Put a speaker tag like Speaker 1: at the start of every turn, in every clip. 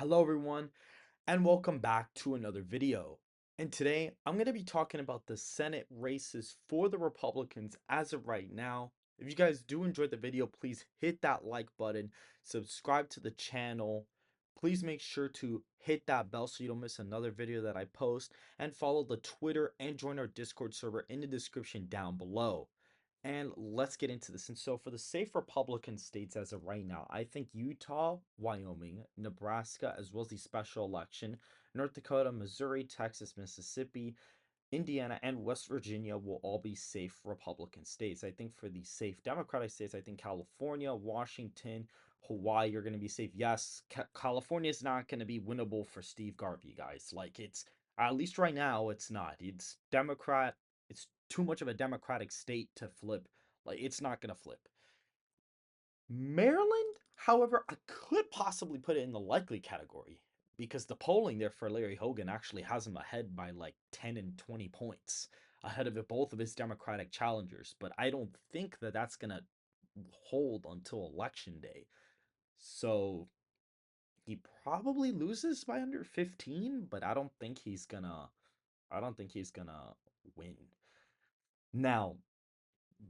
Speaker 1: Hello everyone and welcome back to another video. And today I'm going to be talking about the Senate races for the Republicans as of right now. If you guys do enjoy the video, please hit that like button, subscribe to the channel. Please make sure to hit that bell so you don't miss another video that I post, and follow the Twitter and join our Discord server in the description down below. And let's get into this. And so, for the safe Republican states as of right now, I think Utah, Wyoming, Nebraska, as well as the special election, North Dakota, Missouri, Texas, Mississippi, Indiana, and West Virginia will all be safe Republican states. I think for the safe Democratic states, I think California, Washington, Hawaii are going to be safe. Yes, California is not going to be winnable for Steve Garvey, guys. Like, it's at least right now, it's not. It's Democrat. It's too much of a Democratic state to flip. Like, it's not going to flip. Maryland, however, I could possibly put it in the likely category because the polling there for Larry Hogan actually has him ahead by like 10 and 20 points ahead of both of his Democratic challengers. But I don't think that that's going to hold until election day. So he probably loses by under 15, but I don't think he's gonna win. Now,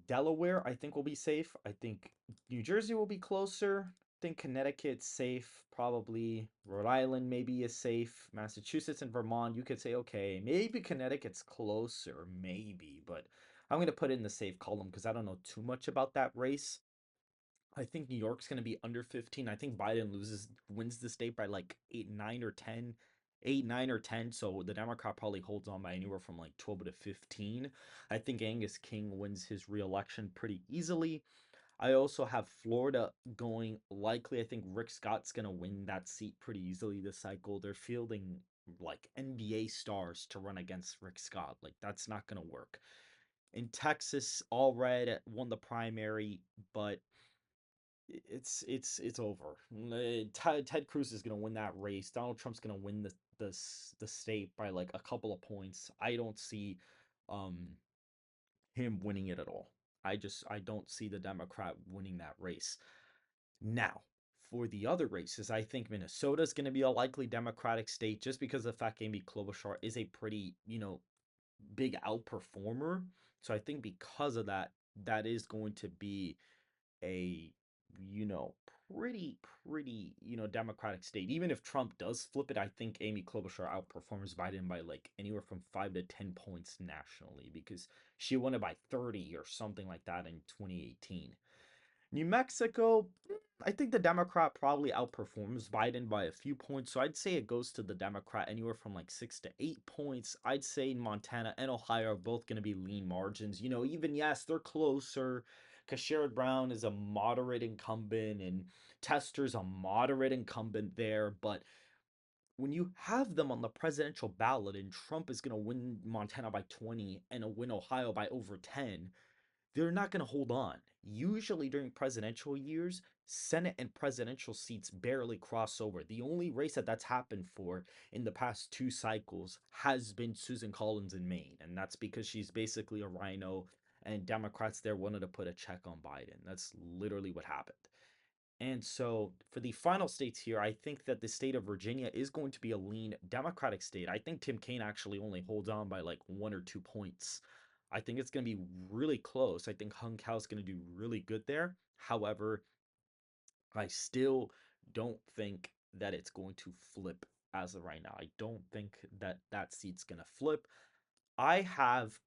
Speaker 1: Delaware, I think will be safe. I think New Jersey will be closer. I think Connecticut's safe, probably. Rhode Island maybe is safe. Massachusetts and Vermont, you could say, okay, maybe Connecticut's closer, maybe, but I'm going to put it in the safe column because I don't know too much about that race. I think New York's going to be under 15. I think Biden wins the state by like 8, 9, or 10. 8, 9, or 10. So the Democrat probably holds on by anywhere from like 12 to 15. I think Angus King wins his reelection pretty easily. I also have Florida going likely. I think Rick Scott's going to win that seat pretty easily this cycle. They're fielding like NBA stars to run against Rick Scott. Like, that's not going to work. In Texas, all red won the primary, but it's over. Ted Cruz is gonna win that race. Donald Trump's gonna win the state by like a couple of points. I don't see um him winning it at all. I don't see the Democrat winning that race. Now, for the other races, I think Minnesota is going to be a likely Democratic state just because of the fact Amy Klobuchar is a pretty, big outperformer. So I think because of that, that is going to be a you know pretty democratic state. Even if Trump does flip it, I think Amy Klobuchar outperforms Biden by like anywhere from 5 to 10 points nationally because she won it by 30 or something like that in 2018. New Mexico, I think the Democrat probably outperforms Biden by a few points. So I'd say it goes to the Democrat anywhere from like 6 to 8 points. I'd say Montana and Ohio are both going to be lean margins. Even yes, they're closer because Sherrod Brown is a moderate incumbent and Tester's a moderate incumbent there. But when you have them on the presidential ballot and Trump is going to win Montana by 20 and win Ohio by over 10, they're not going to hold on. Usually during presidential years, Senate and presidential seats barely cross over. The only race that's happened for in the past two cycles has been Susan Collins in Maine, and that's because she's basically a rhino, and Democrats there wanted to put a check on Biden. That's literally what happened. And so for the final states here, I think that the state of Virginia is going to be a lean Democratic state. I think Tim Kaine actually only holds on by like 1 or 2 points. I think it's going to be really close. I think Hung Kao is going to do really good there. However, I still don't think that it's going to flip as of right now. I don't think that that seat's going to flip. I have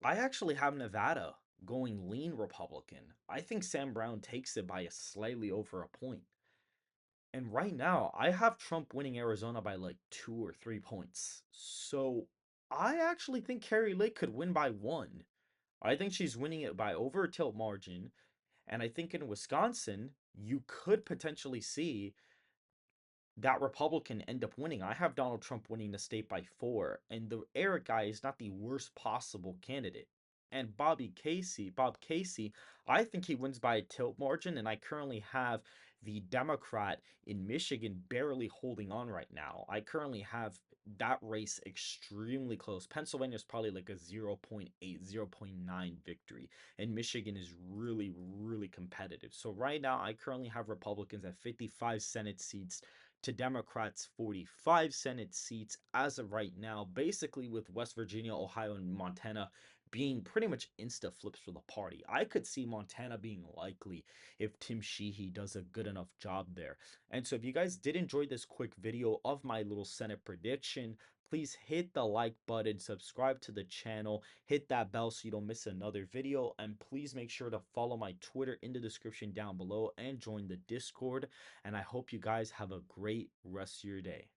Speaker 1: I actually have Nevada going lean Republican. I think Sam Brown takes it by a slightly over a point. And right now, I have Trump winning Arizona by like 2 or 3 points. So I actually think Carrie Lake could win by one. I think she's winning it by over a tilt margin. And I think in Wisconsin, you could potentially see that Republican end up winning. I have Donald Trump winning the state by 4, and the Eric guy is not the worst possible candidate. And Bob Casey, I think he wins by a tilt margin, and I currently have the Democrat in Michigan barely holding on right now. I currently have that race extremely close. Pennsylvania is probably like a 0.8, 0.9 victory, and Michigan is really, really competitive. So right now, I currently have Republicans at 55 Senate seats, to Democrats 45 Senate seats as of right now, basically with West Virginia, Ohio, and Montana being pretty much insta flips for the party. I could see Montana being likely if Tim Sheehy does a good enough job there. And so if you guys did enjoy this quick video of my little Senate prediction, please hit the like button, subscribe to the channel, hit that bell so you don't miss another video, and please make sure to follow my Twitter in the description down below and join the Discord. And I hope you guys have a great rest of your day.